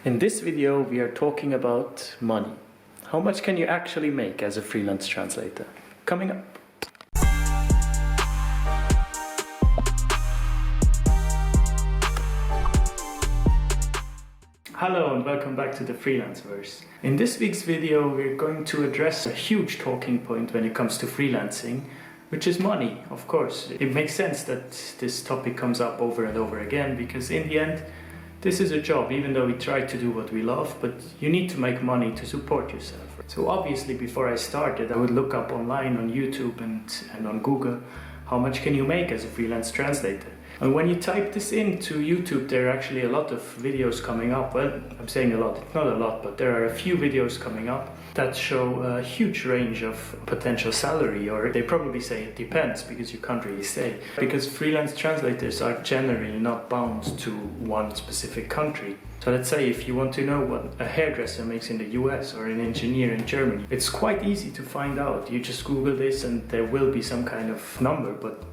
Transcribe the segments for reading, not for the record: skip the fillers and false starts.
In this video, we are talking about money. How much can you actually make as a freelance translator? Coming up. Hello and welcome back to the Freelanceverse. In this week's video, we're going to address a huge talking point when it comes to freelancing, which is money, of course. It makes sense that this topic comes up over and over again because in the end, this is a job, even though we try to do what we love, but you need to make money to support yourself. So obviously before I started, I would look up online on YouTube and on Google, how much can you make as a freelance translator? And when you type this into YouTube, there are actually a lot of videos coming up. Well, I'm saying a lot, it's not a lot, but there are a few videos coming up that show a huge range of potential salary, or they probably say it depends because you can't really say. Because freelance translators are generally not bound to one specific country. So let's say if you want to know what a hairdresser makes in the US or an engineer in Germany, it's quite easy to find out. You just Google this and there will be some kind of number, but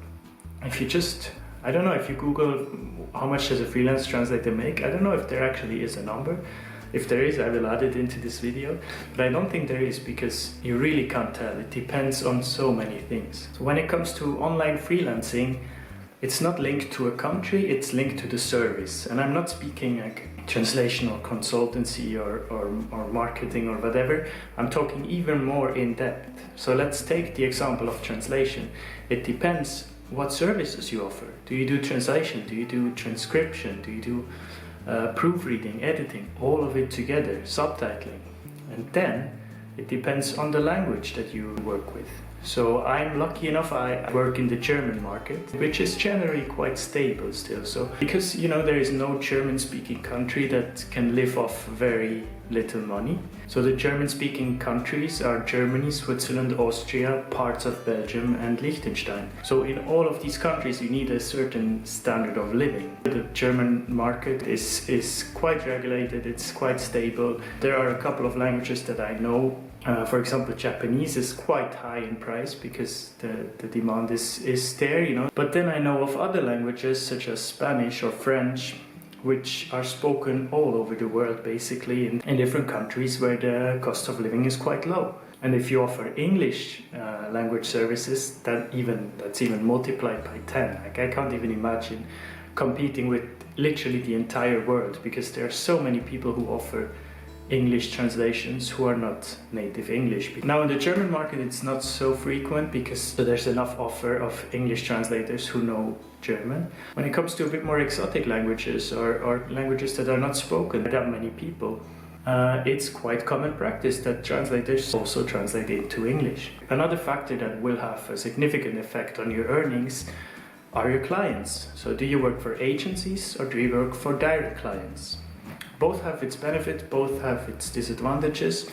if you just I don't know if you Google how much does a freelance translator make, I don't know if there actually is a number. If there is, I will add it into this video, but I don't think there is because you really can't tell. It depends on so many things. So when it comes to online freelancing, it's not linked to a country, it's linked to the service. And I'm not speaking like translation or consultancy or marketing or whatever. I'm talking even more in depth. So let's take the example of translation. It depends what services you offer. Do you do translation? Do you do transcription? Do you do proofreading, editing, all of it together, subtitling? And then it depends on the language that you work with. So I'm lucky enough, I work in the German market, which is generally quite stable still. So because there is no German speaking country that can live off very little money. So the German speaking countries are Germany, Switzerland, Austria, parts of Belgium and Liechtenstein. So in all of these countries you need a certain standard of living. The German market is quite regulated, it's quite stable. There are a couple of languages that I know. For example, Japanese is quite high in price because the demand is there, But then I know of other languages such as Spanish or French, which are spoken all over the world basically in different countries where the cost of living is quite low. And if you offer English language services, that's even multiplied by 10. Like I can't even imagine competing with literally the entire world because there are so many people who offer English translations who are not native English. Now in the German market it's not so frequent because there's enough offer of English translators who know German. When it comes to a bit more exotic languages or languages that are not spoken by that many people, it's quite common practice that translators also translate into English. Another factor that will have a significant effect on your earnings are your clients. So do you work for agencies or do you work for direct clients? Both have its benefit, both have its disadvantages.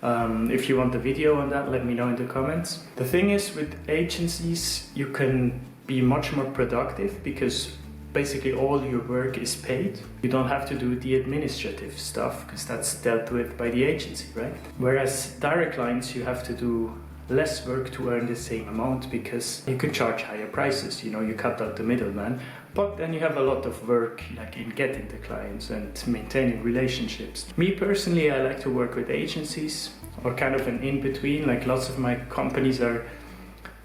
If you want a video on that, let me know in the comments. The thing is, with agencies, you can be much more productive because basically all your work is paid. You don't have to do the administrative stuff because that's dealt with by the agency, right? Whereas direct clients, you have to do less work to earn the same amount because you can charge higher prices, you cut out the middleman, but then you have a lot of work like in getting the clients and maintaining relationships. Me personally, I like to work with agencies or kind of an in-between, like lots of my companies are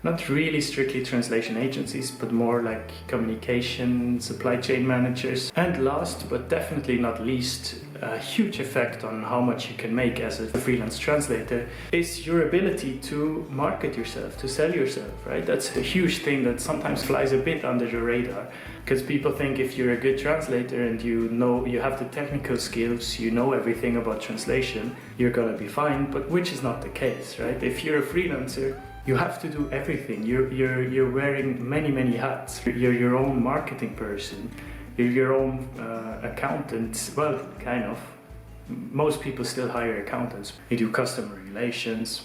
not really strictly translation agencies, but more like communication, supply chain managers. And last, but definitely not least, a huge effect on how much you can make as a freelance translator is your ability to market yourself, to sell yourself, right? That's a huge thing that sometimes flies a bit under the radar because people think if you're a good translator and you have the technical skills, you know everything about translation, you're gonna be fine, but which is not the case, right? If you're a freelancer, you have to do everything. You're wearing many hats. You're your own marketing person. You're your own accountant. Well, kind of. Most people still hire accountants. You do customer relations.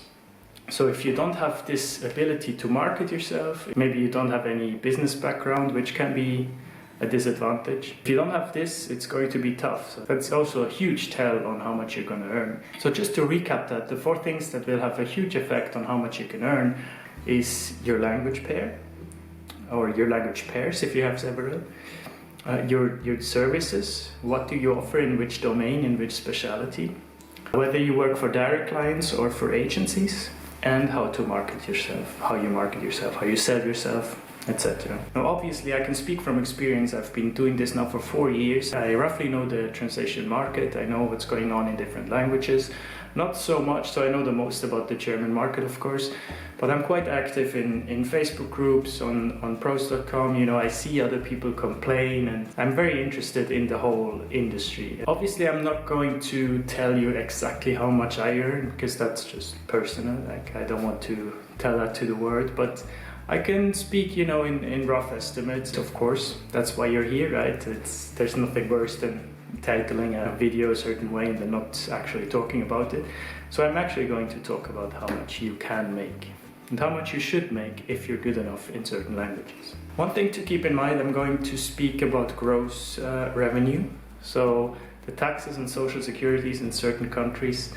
So if you don't have this ability to market yourself, maybe you don't have any business background, which can be a disadvantage. If you don't have this, it's going to be tough. So that's also a huge tell on how much you're going to earn. So just to recap that, the 4 things that will have a huge effect on how much you can earn is your language pair, or your language pairs if you have several. your services, what do you offer, in which domain, in which specialty, whether you work for direct clients or for agencies, and how to market yourself, how you sell yourself, etc. Now obviously I can speak from experience. I've been doing this now for 4 years. I roughly know the translation market. I know what's going on in different languages. Not so much, so I know the most about the German market, of course, but I'm quite active in Facebook groups, on Probst.com. You know, I see other people complain, and I'm very interested in the whole industry. Obviously, I'm not going to tell you exactly how much I earn, because that's just personal. Like, I don't want to tell that to the world, but I can speak, you know, in rough estimates, of course. That's why you're here, right? There's nothing worse than titling a video a certain way and then not actually talking about it. So I'm actually going to talk about how much you can make and how much you should make if you're good enough in certain languages. One thing to keep in mind, I'm going to speak about gross revenue. So the taxes and social securities in certain countries,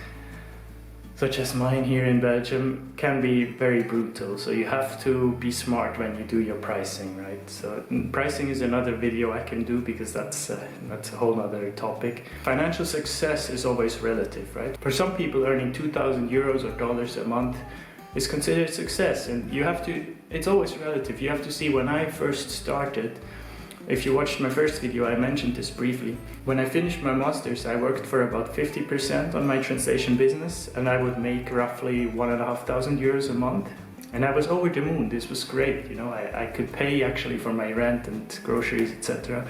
such as mine here in Belgium, can be very brutal. So you have to be smart when you do your pricing, right? So pricing is another video I can do, because that's a whole other topic. Financial success is always relative, right? For some people, earning 2,000 euros or dollars a month is considered success, and it's always relative. You have to see, when I first started, if you watched my first video, I mentioned this briefly. When I finished my master's, I worked for about 50% on my translation business, and I would make roughly 1,500 euros a month. And I was over the moon. This was great, you know. I could pay actually for my rent and groceries, etc.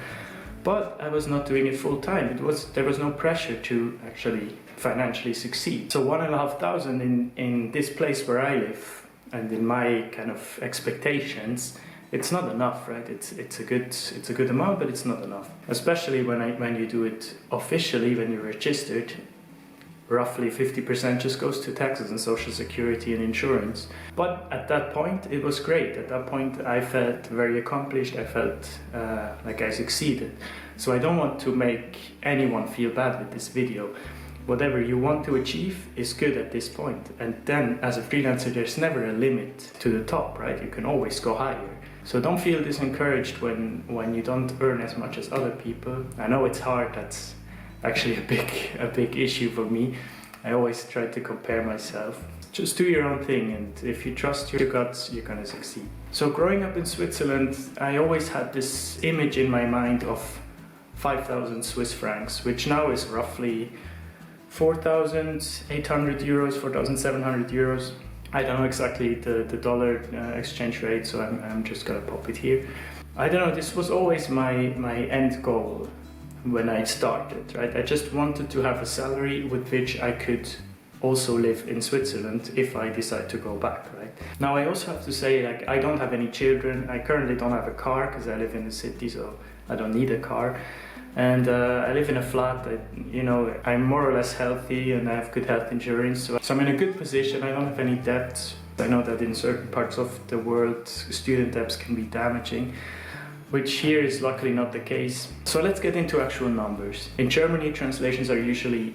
But I was not doing it full time. There was no pressure to actually financially succeed. So 1,500 in this place where I live, and in my kind of expectations, it's not enough, right? It's a good amount, but it's not enough. Especially when you do it officially, when you're registered, roughly 50% just goes to taxes and social security and insurance. But at that point, it was great. At that point, I felt very accomplished. I felt like I succeeded. So I don't want to make anyone feel bad with this video. Whatever you want to achieve is good at this point. And then, as a freelancer, there's never a limit to the top, right? You can always go higher. So don't feel disencouraged when you don't earn as much as other people. I know it's hard. That's actually a big issue for me. I always try to compare myself. Just do your own thing, and if you trust your guts, you're gonna succeed. So growing up in Switzerland, I always had this image in my mind of 5,000 Swiss francs, which now is roughly 4,800 euros, 4,700 euros. I don't know exactly the dollar exchange rate, so I'm just gonna pop it here. I don't know, this was always my end goal when I started, right? I just wanted to have a salary with which I could also live in Switzerland if I decide to go back, right? Now I also have to say, like, I don't have any children. I currently don't have a car because I live in the city, so I don't need a car. And I live in a flat. I'm more or less healthy and I have good health insurance. So I'm in a good position. I don't have any debt. I know that in certain parts of the world, student debts can be damaging, which here is luckily not the case. So let's get into actual numbers. In Germany, translations are usually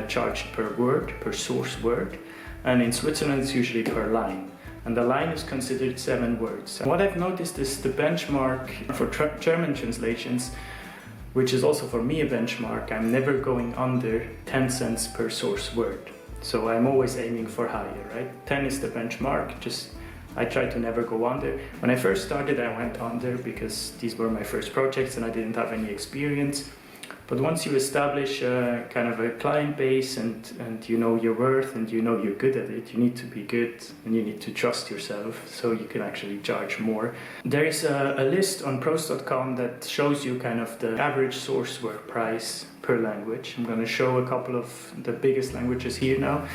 charged per word, per source word. And in Switzerland, it's usually per line. And the line is considered 7 words. And what I've noticed is the benchmark for German translations, which is also for me a benchmark. I'm never going under 10 cents per source word. So I'm always aiming for higher, right? 10 is the benchmark, I try to never go under. When I first started, I went under because these were my first projects and I didn't have any experience. But once you establish kind of a client base and you know your worth and you know you're good at it, you need to be good and you need to trust yourself so you can actually charge more. There is a list on Probst.com that shows you kind of the average source word price per language. I'm going to show a couple of the biggest languages here now.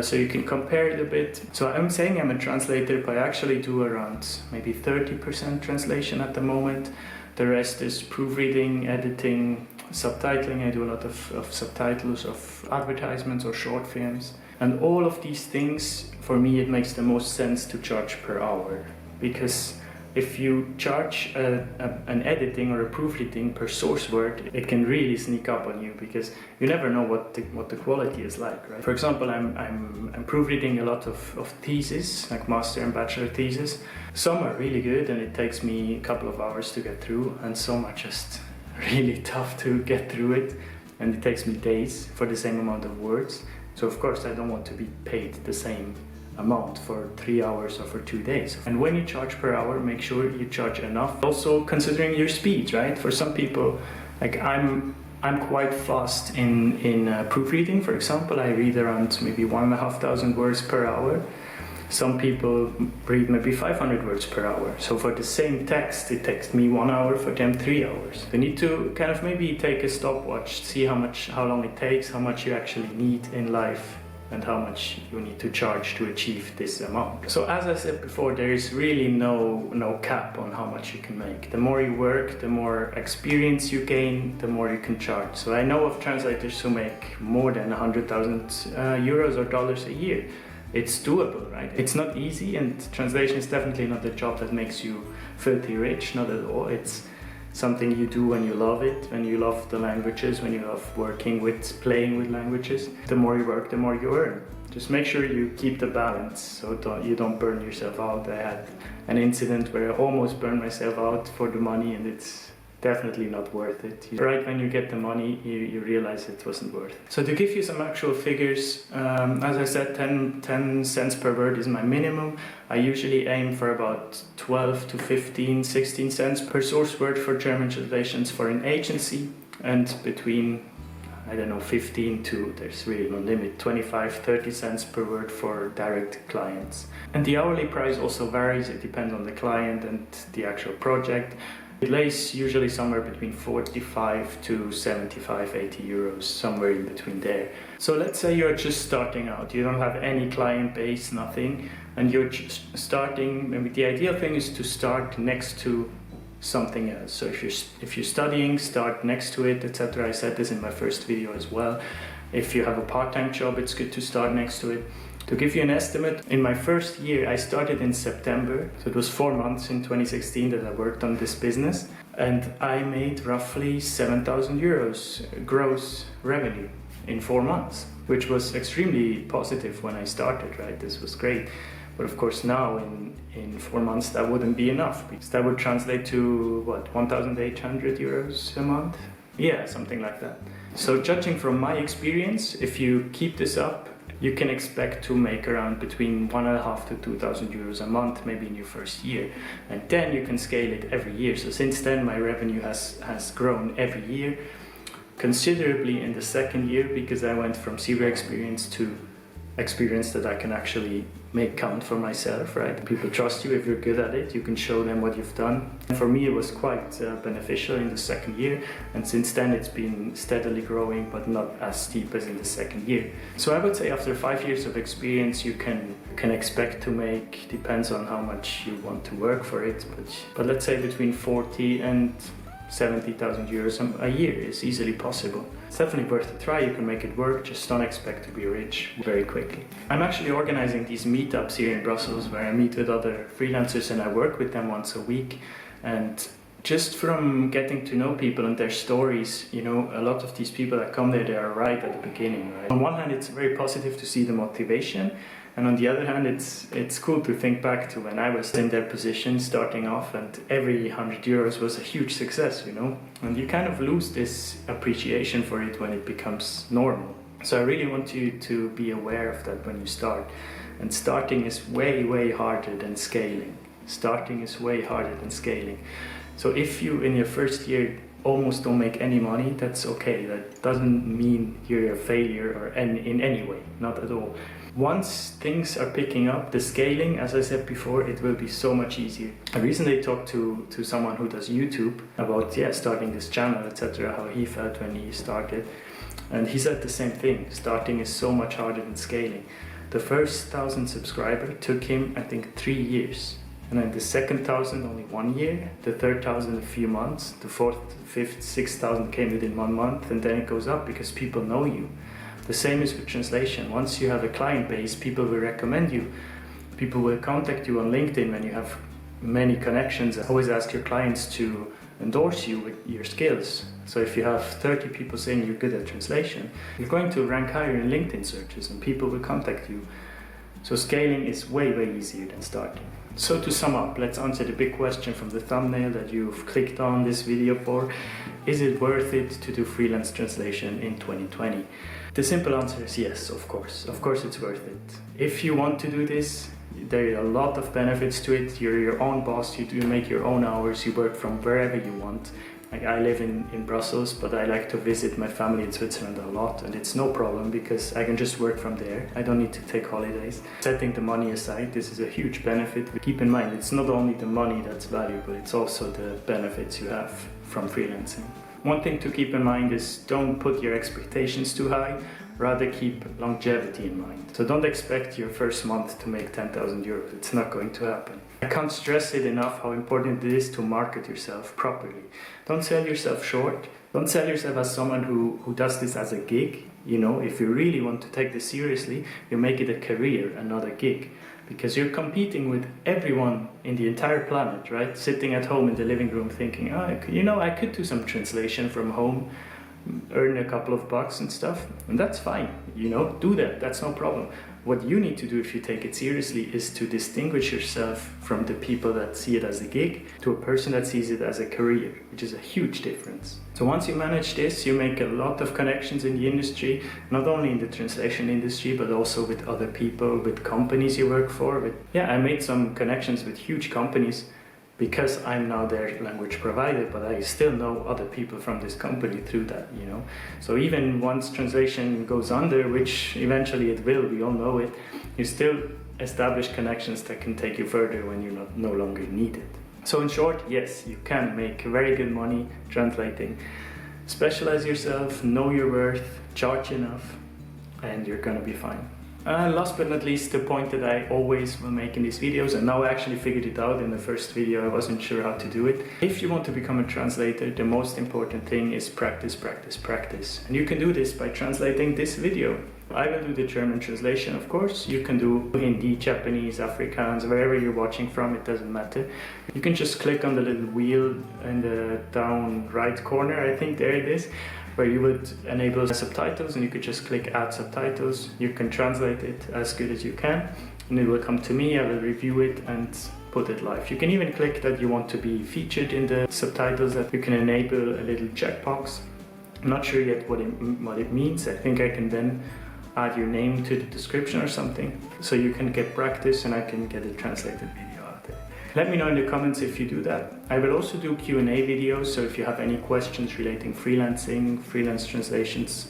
So you can compare it a bit. So I'm saying I'm a translator, but I actually do around maybe 30% translation at the moment. The rest is proofreading, editing, subtitling. I do a lot of subtitles of advertisements or short films. And all of these things, for me, it makes the most sense to charge per hour. Because if you charge an editing or a proofreading per source word, it can really sneak up on you because you never know what the quality is like, right? For example, I'm proofreading a lot of theses, like master and bachelor theses. Some are really good and it takes me a couple of hours to get through, and some are just really tough to get through it, and it takes me days for the same amount of words. So of course I don't want to be paid the same amount for 3 hours or for 2 days. And when you charge per hour, make sure you charge enough. Also considering your speed, right? For some people, like I'm quite fast in proofreading, for example. I read around maybe 1,500 words per hour. Some people read maybe 500 words per hour. So for the same text, it takes me 1 hour, for them 3 hours. You need to kind of maybe take a stopwatch, see how long it takes, how much you actually need in life, and how much you need to charge to achieve this amount. So as I said before, there is really no cap on how much you can make. The more you work, the more experience you gain, the more you can charge. So I know of translators who make more than 100,000 euros or dollars a year. It's doable, right? It's not easy, and translation is definitely not a job that makes you filthy rich, not at all. It's something you do when you love it, when you love the languages, when you love playing with languages. The more you work, the more you earn. Just make sure you keep the balance, so you don't burn yourself out. I had an incident where I almost burned myself out for the money, and it's definitely not worth it. Right when you get the money, you realize it wasn't worth it. So to give you some actual figures, as I said, 10 cents per word is my minimum. I usually aim for about 12 to 15, 16 cents per source word for German translations for an agency, and between, I don't know, 15 to, there's really no limit, 25, 30 cents per word for direct clients. And the hourly price also varies. It depends on the client and the actual project. It lays usually somewhere between 45 to 75, 80 euros, somewhere in between there. So let's say you're just starting out, you don't have any client base, nothing, and you're just starting. Maybe the ideal thing is to start next to something else. So if you're studying, start next to it, etc. I said this in my first video as well. If you have a part-time job, it's good to start next to it. To give you an estimate, in my first year, I started in September, so it was 4 months in 2016 that I worked on this business, and I made roughly 7,000 euros gross revenue in 4 months, which was extremely positive when I started, right? This was great. But of course now in 4 months that wouldn't be enough, because that would translate to what, 1,800 euros a month? Yeah, something like that. So judging from my experience, if you keep this up, you can expect to make around between 1,500 to 2,000 euros a month, maybe in your first year. And then you can scale it every year. So since then, my revenue has grown every year, considerably in the second year, because I went from zero experience to experience that I can actually make count for myself, right? People trust you if you're good at it. You can show them what you've done. And for me, it was quite beneficial in the second year. And since then, it's been steadily growing, but not as steep as in the second year. So I would say after 5 years of experience, you can expect to make, depends on how much you want to work for it, but let's say between 40 and 70,000 euros a year is easily possible. It's definitely worth a try. You can make it work, just don't expect to be rich very quickly. I'm actually organizing these meetups here in Brussels where I meet with other freelancers and I work with them once a week. And just from getting to know people and their stories, you know, a lot of these people that come there, they are right at the beginning, right? On one hand, it's very positive to see the motivation. And on the other hand, it's cool to think back to when I was in their position starting off, and every 100 euros was a huge success, you know? And you kind of lose this appreciation for it when it becomes normal. So I really want you to be aware of that when you start. And starting is way, way harder than scaling. Starting is way harder than scaling. So if you, in your first year, almost don't make any money, that's okay. That doesn't mean you're a failure or in any way, not at all. Once things are picking up, the scaling, as I said before, it will be so much easier. I recently talked to someone who does YouTube about starting this channel, etc., how he felt when he started. And he said the same thing. Starting is so much harder than scaling. The first 1,000 subscribers took him, I think, 3 years. And then the second 1,000 only 1 year, the third 1,000 a few months, the fourth, fifth, 6,000 came within 1 month, and then it goes up because people know you. The same is with translation. Once you have a client base, people will recommend you. People will contact you on LinkedIn when you have many connections. I always ask your clients to endorse you with your skills. So if you have 30 people saying you're good at translation, you're going to rank higher in LinkedIn searches and people will contact you. So scaling is way, way easier than starting. So to sum up, let's answer the big question from the thumbnail that you've clicked on this video for. Is it worth it to do freelance translation in 2020? The simple answer is yes, of course. Of course it's worth it. If you want to do this, there are a lot of benefits to it. You're your own boss, you make your own hours, you work from wherever you want. Like I live in Brussels, but I like to visit my family in Switzerland a lot, and it's no problem because I can just work from there. I don't need to take holidays. Setting the money aside, this is a huge benefit. But keep in mind, it's not only the money that's valuable, it's also the benefits you have from freelancing. One thing to keep in mind is don't put your expectations too high, rather keep longevity in mind. So don't expect your first month to make 10,000 euros, it's not going to happen. I can't stress it enough how important it is to market yourself properly. Don't sell yourself short, don't sell yourself as someone who does this as a gig. You know, if you really want to take this seriously, you make it a career and not a gig. Because you're competing with everyone in the entire planet, right? Sitting at home in the living room thinking, oh, I could do some translation from home, earn a couple of bucks and stuff, and that's fine, do that, that's no problem. What you need to do if you take it seriously is to distinguish yourself from the people that see it as a gig to a person that sees it as a career, which is a huge difference. So once you manage this, you make a lot of connections in the industry, not only in the translation industry, but also with other people, with companies you work for. I made some connections with huge companies because I'm now their language provider, but I still know other people from this company through that, So even once translation goes under, which eventually it will, we all know it, you still establish connections that can take you further when you're no longer needed. So in short, yes, you can make very good money translating. Specialize yourself, know your worth, charge enough, and you're gonna be fine. Last but not least, the point that I always will make in these videos, and now I actually figured it out in the first video, I wasn't sure how to do it. If you want to become a translator, the most important thing is practice, practice, practice. And you can do this by translating this video. I will do the German translation, of course. You can do Hindi, Japanese, Afrikaans, wherever you're watching from, it doesn't matter. You can just click on the little wheel in the down right corner, I think there it is, where you would enable subtitles, and you could just click add subtitles. You can translate it as good as you can, and it will come to me, I will review it and put it live. You can even click that you want to be featured in the subtitles, that you can enable a little checkbox. I'm not sure yet what it means. I think I can then add your name to the description or something, so you can get practice and I can get a translated video out there. Let me know in the comments if you do that. I will also do Q&A videos, so if you have any questions relating freelancing, freelance translations,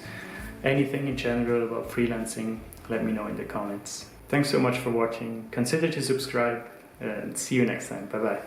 anything in general about freelancing, let me know in the comments. Thanks so much for watching. Consider to subscribe and see you next time. Bye bye.